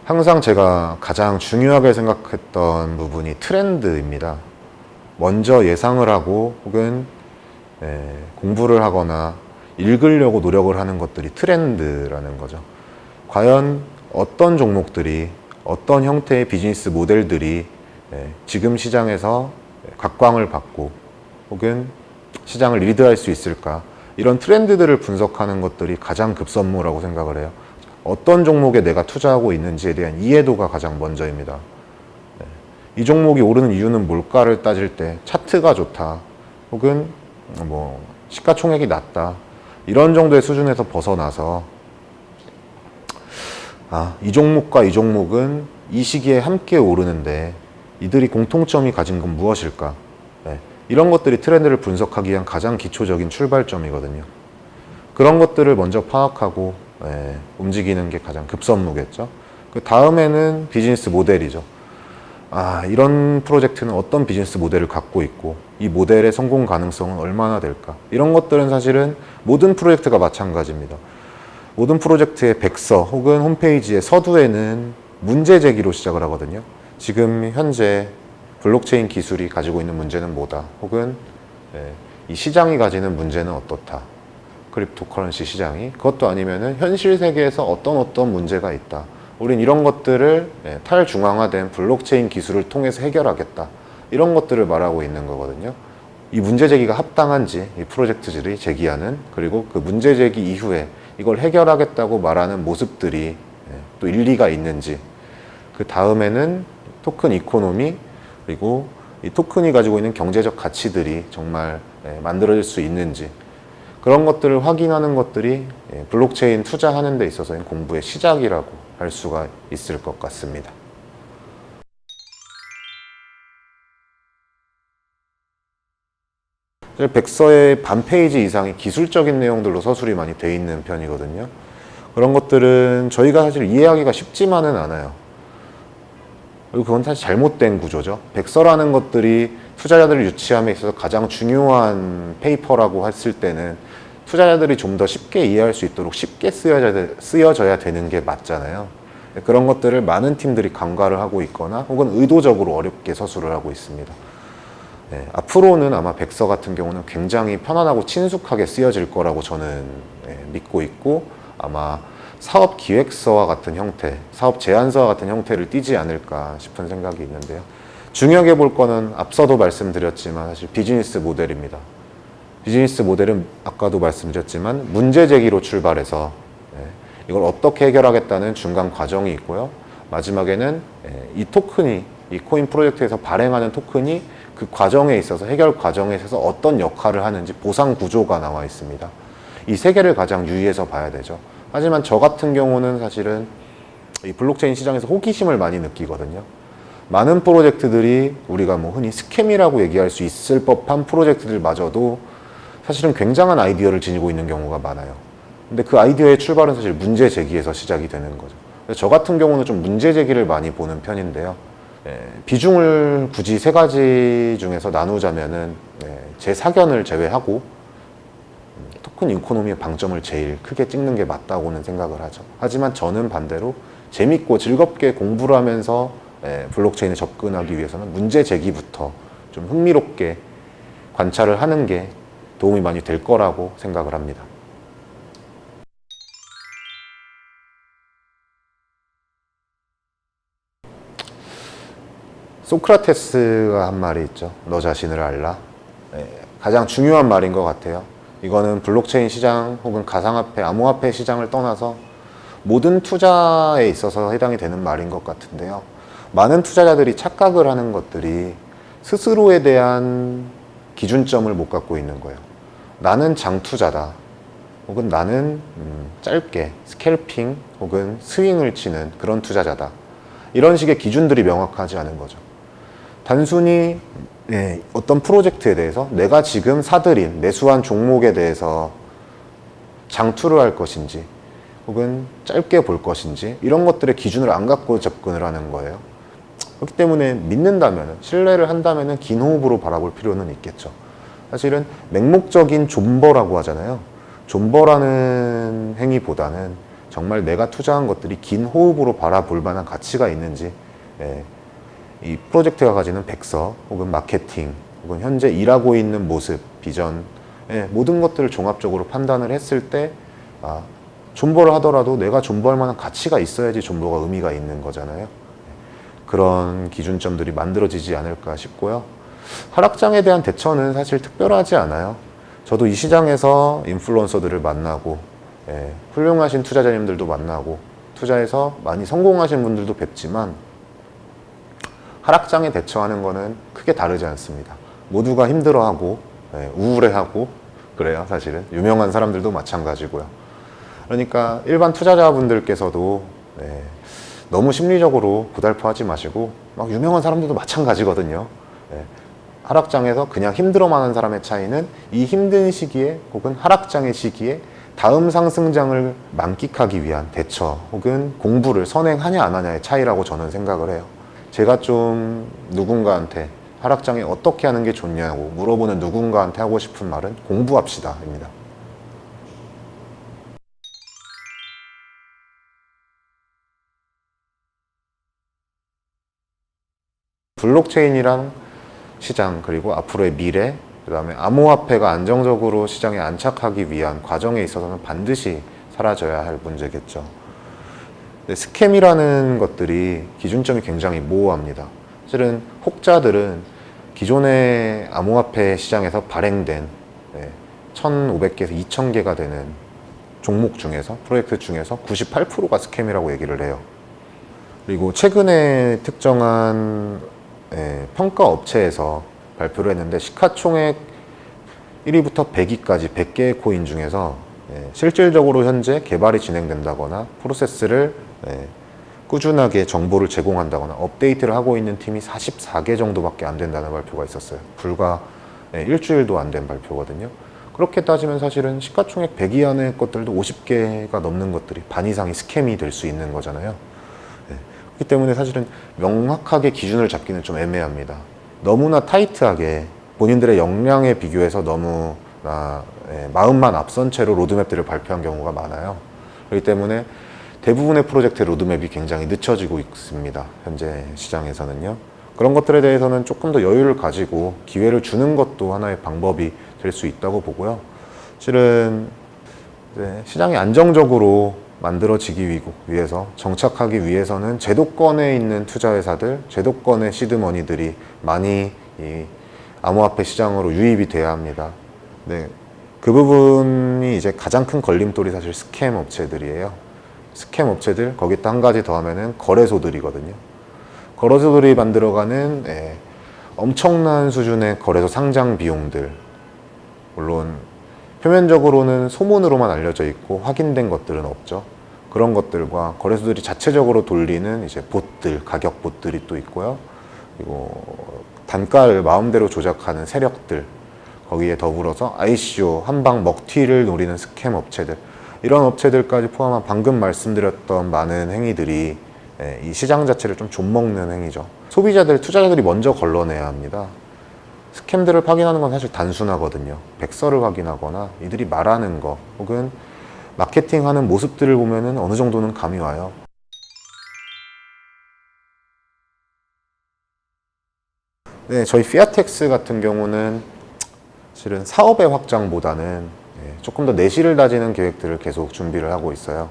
항상 제가 가장 중요하게 생각했던 부분이 트렌드입니다. 먼저 예상을 하고 혹은 공부를 하거나 읽으려고 노력을 하는 것들이 트렌드라는 거죠. 과연 어떤 종목들이, 어떤 형태의 비즈니스 모델들이 지금 시장에서 각광을 받고 혹은 시장을 리드할 수 있을까, 이런 트렌드들을 분석하는 것들이 가장 급선무라고 생각을 해요. 어떤 종목에 내가 투자하고 있는지에 대한 이해도가 가장 먼저입니다. 이 종목이 오르는 이유는 뭘까를 따질 때 차트가 좋다 혹은 뭐 시가총액이 낮다, 이런 정도의 수준에서 벗어나서 이 종목과 이 종목은 이 시기에 함께 오르는데 이들이 공통점이 가진 건 무엇일까, 이런 것들이 트렌드를 분석하기 위한 가장 기초적인 출발점이거든요. 그런 것들을 먼저 파악하고 움직이는 게 가장 급선무겠죠. 그 다음에는 비즈니스 모델이죠. 이런 프로젝트는 어떤 비즈니스 모델을 갖고 있고 이 모델의 성공 가능성은 얼마나 될까, 이런 것들은 사실은 모든 프로젝트가 마찬가지입니다. 모든 프로젝트의 백서 혹은 홈페이지의 서두에는 문제 제기로 시작을 하거든요. 지금 현재 블록체인 기술이 가지고 있는 문제는 뭐다, 혹은 이 시장이 가지는 문제는 어떻다, 크립토커런시 시장이, 그것도 아니면은 현실 세계에서 어떤 문제가 있다, 우린 이런 것들을 탈중앙화된 블록체인 기술을 통해서 해결하겠다, 이런 것들을 말하고 있는 거거든요. 이 문제 제기가 합당한지 이 프로젝트들이 제기하는, 그리고 그 문제 제기 이후에 이걸 해결하겠다고 말하는 모습들이 또 일리가 있는지, 그 다음에는 토큰 이코노미, 그리고 이 토큰이 가지고 있는 경제적 가치들이 정말 만들어질 수 있는지, 그런 것들을 확인하는 것들이 블록체인 투자하는 데 있어서의 공부의 시작이라고 할 수가 있을 것 같습니다. 백서의 반 페이지 이상이 기술적인 내용들로 서술이 많이 돼 있는 편이거든요. 그런 것들은 저희가 사실 이해하기가 쉽지만은 않아요. 그리고 그건 사실 잘못된 구조죠. 백서라는 것들이 투자자들을 유치함에 있어서 가장 중요한 페이퍼라고 했을 때는 투자자들이 좀 더 쉽게 이해할 수 있도록 쉽게 쓰여져야 되는 게 맞잖아요. 그런 것들을 많은 팀들이 간과를 하고 있거나 혹은 의도적으로 어렵게 서술을 하고 있습니다. 앞으로는 아마 백서 같은 경우는 굉장히 편안하고 친숙하게 쓰여질 거라고 저는 믿고 있고, 아마 사업 기획서와 같은 형태, 사업 제안서와 같은 형태를 띠지 않을까 싶은 생각이 있는데요. 중요하게 볼 거는 앞서도 말씀드렸지만 사실 비즈니스 모델입니다. 비즈니스 모델은 아까도 말씀드렸지만 문제 제기로 출발해서 이걸 어떻게 해결하겠다는 중간 과정이 있고요. 마지막에는 이 토큰이, 이 코인 프로젝트에서 발행하는 토큰이 그 과정에 있어서, 해결 과정에 있어서 어떤 역할을 하는지 보상 구조가 나와 있습니다. 이 세 개를 가장 유의해서 봐야 되죠. 하지만 저 같은 경우는 사실은 이 블록체인 시장에서 호기심을 많이 느끼거든요. 많은 프로젝트들이 우리가 뭐 흔히 스캠이라고 얘기할 수 있을 법한 프로젝트들마저도 사실은 굉장한 아이디어를 지니고 있는 경우가 많아요. 근데 그 아이디어의 출발은 사실 문제 제기에서 시작이 되는 거죠. 그래서 저 같은 경우는 좀 문제 제기를 많이 보는 편인데요. 비중을 굳이 세 가지 중에서 나누자면은 제 사견을 제외하고 토큰 이코노미의 방점을 제일 크게 찍는 게 맞다고는 생각을 하죠. 하지만 저는 반대로 재밌고 즐겁게 공부를 하면서 블록체인에 접근하기 위해서는 문제 제기부터 좀 흥미롭게 관찰을 하는 게 도움이 많이 될 거라고 생각을 합니다. 소크라테스가 한 말이 있죠. 너 자신을 알라. 가장 중요한 말인 것 같아요. 이거는 블록체인 시장 혹은 가상화폐, 암호화폐 시장을 떠나서 모든 투자에 있어서 해당이 되는 말인 것 같은데요. 많은 투자자들이 착각을 하는 것들이 스스로에 대한 기준점을 못 갖고 있는 거예요. 나는 장투자다, 혹은 나는 짧게 스캘핑 혹은 스윙을 치는 그런 투자자다, 이런 식의 기준들이 명확하지 않은 거죠. 단순히 어떤 프로젝트에 대해서 내가 지금 사들인 매수한 종목에 대해서 장투를 할 것인지 혹은 짧게 볼 것인지 이런 것들의 기준을 안 갖고 접근을 하는 거예요. 그렇기 때문에 믿는다면, 신뢰를 한다면 긴 호흡으로 바라볼 필요는 있겠죠. 사실은 맹목적인 존버라고 하잖아요. 존버라는 행위보다는 정말 내가 투자한 것들이 긴 호흡으로 바라볼 만한 가치가 있는지, 이 프로젝트가 가지는 백서 혹은 마케팅 혹은 현재 일하고 있는 모습, 비전, 모든 것들을 종합적으로 판단을 했을 때 존버를 하더라도 내가 존버할 만한 가치가 있어야지 존버가 의미가 있는 거잖아요. 그런 기준점들이 만들어지지 않을까 싶고요. 하락장에 대한 대처는 사실 특별하지 않아요. 저도 이 시장에서 인플루언서들을 만나고 훌륭하신 투자자님들도 만나고 투자해서 많이 성공하신 분들도 뵙지만 하락장에 대처하는 거는 크게 다르지 않습니다. 모두가 힘들어하고 우울해하고 그래요. 사실은 유명한 사람들도 마찬가지고요. 그러니까 일반 투자자분들께서도 너무 심리적으로 고달퍼하지 마시고 막 유명한 사람들도 마찬가지거든요. 하락장에서 그냥 힘들어만 하는 사람의 차이는 이 힘든 시기에 혹은 하락장의 시기에 다음 상승장을 만끽하기 위한 대처 혹은 공부를 선행하냐 안 하냐의 차이라고 저는 생각을 해요. 제가 좀 누군가한테 하락장에 어떻게 하는 게 좋냐고 물어보는 누군가한테 하고 싶은 말은 공부합시다 입니다. 블록체인이랑 시장 그리고 앞으로의 미래, 그 다음에 암호화폐가 안정적으로 시장에 안착하기 위한 과정에 있어서는 반드시 사라져야 할 문제겠죠. 근데 스캠이라는 것들이 기준점이 굉장히 모호합니다. 실은 혹자들은 기존의 암호화폐 시장에서 발행된 1,500개에서 2,000개가 되는 종목 중에서, 프로젝트 중에서 98%가 스캠이라고 얘기를 해요. 그리고 최근에 특정한 평가 업체에서 발표를 했는데 시가총액 1위부터 100위까지 100개의 코인 중에서 실질적으로 현재 개발이 진행된다거나 프로세스를 꾸준하게 정보를 제공한다거나 업데이트를 하고 있는 팀이 44개 정도밖에 안 된다는 발표가 있었어요. 불과 일주일도 안 된 발표거든요. 그렇게 따지면 사실은 시가총액 100위 안의 것들도 50개가 넘는 것들이 반 이상이 스캠이 될 수 있는 거잖아요. 그렇기 때문에 사실은 명확하게 기준을 잡기는 좀 애매합니다. 너무나 타이트하게 본인들의 역량에 비교해서 너무 마음만 앞선 채로 로드맵들을 발표한 경우가 많아요. 그렇기 때문에 대부분의 프로젝트의 로드맵이 굉장히 늦춰지고 있습니다. 현재 시장에서는요. 그런 것들에 대해서는 조금 더 여유를 가지고 기회를 주는 것도 하나의 방법이 될 수 있다고 보고요. 실은 시장이 안정적으로 만들어지기 위해서, 정착하기 위해서는 제도권에 있는 투자회사들, 제도권의 시드머니들이 많이 이 암호화폐 시장으로 유입이 돼야 합니다. 그 부분이 이제 가장 큰 걸림돌이 사실 스캠 업체들이에요. 스캠 업체들, 거기다 한 가지 더 하면은 거래소들이거든요. 거래소들이 만들어가는 엄청난 수준의 거래소 상장 비용들, 물론 표면적으로는 소문으로만 알려져 있고 확인된 것들은 없죠. 그런 것들과 거래소들이 자체적으로 돌리는 이제 봇들, 가격 봇들이 또 있고요. 그리고 단가를 마음대로 조작하는 세력들, 거기에 더불어서 ICO, 한방 먹튀를 노리는 스캠 업체들, 이런 업체들까지 포함한 방금 말씀드렸던 많은 행위들이 이 시장 자체를 좀 좀먹는 행위죠. 소비자들, 투자자들이 먼저 걸러내야 합니다. 스캠들을 확인하는 건 사실 단순하거든요. 백서를 확인하거나 이들이 말하는 거 혹은 마케팅하는 모습들을 보면은 어느 정도는 감이 와요. 저희 피아텍스 같은 경우는 실은 사업의 확장보다는 조금 더 내실을 다지는 계획들을 계속 준비를 하고 있어요.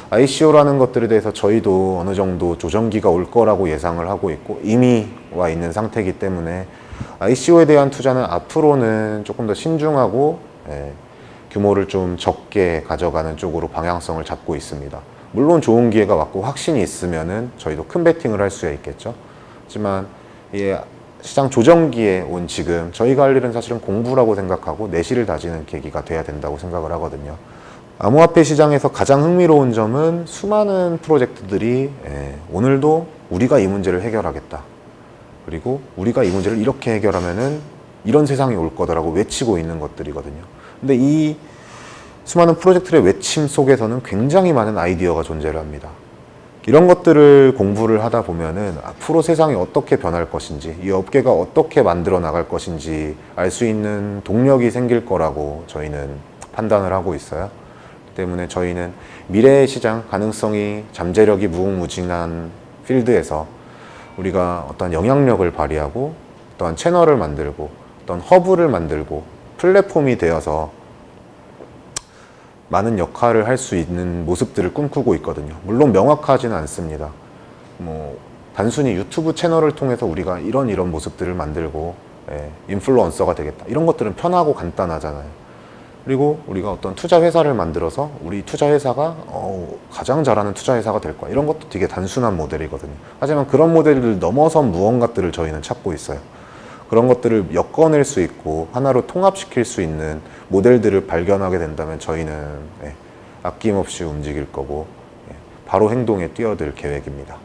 ICO라는 것들에 대해서 저희도 어느 정도 조정기가 올 거라고 예상을 하고 있고 이미 와 있는 상태이기 때문에 ICO에 대한 투자는 앞으로는 조금 더 신중하고 규모를 좀 적게 가져가는 쪽으로 방향성을 잡고 있습니다. 물론 좋은 기회가 왔고 확신이 있으면은 저희도 큰 베팅을 할 수 있겠죠. 하지만 이 시장 조정기에 온 지금 저희가 할 일은 사실은 공부라고 생각하고 내실을 다지는 계기가 돼야 된다고 생각을 하거든요. 암호화폐 시장에서 가장 흥미로운 점은 수많은 프로젝트들이 오늘도 우리가 이 문제를 해결하겠다. 그리고 우리가 이 문제를 이렇게 해결하면은 이런 세상이 올 거다라고 외치고 있는 것들이거든요. 근데 이 수많은 프로젝트의 외침 속에서는 굉장히 많은 아이디어가 존재를 합니다. 이런 것들을 공부를 하다 보면은 앞으로 세상이 어떻게 변할 것인지, 이 업계가 어떻게 만들어 나갈 것인지 알 수 있는 동력이 생길 거라고 저희는 판단을 하고 있어요. 때문에 저희는 미래의 시장 가능성이 잠재력이 무궁무진한 필드에서 우리가 어떤 영향력을 발휘하고 어떤 채널을 만들고 어떤 허브를 만들고 플랫폼이 되어서 많은 역할을 할 수 있는 모습들을 꿈꾸고 있거든요. 물론 명확하지는 않습니다. 뭐 단순히 유튜브 채널을 통해서 우리가 이런 모습들을 만들고 인플루언서가 되겠다, 이런 것들은 편하고 간단하잖아요. 그리고 우리가 어떤 투자 회사를 만들어서 우리 투자 회사가 가장 잘하는 투자 회사가 될 거야, 이런 것도 되게 단순한 모델이거든요. 하지만 그런 모델을 넘어선 무언가들을 저희는 찾고 있어요. 그런 것들을 엮어낼 수 있고 하나로 통합시킬 수 있는 모델들을 발견하게 된다면 저희는 아낌없이 움직일 거고 바로 행동에 뛰어들 계획입니다.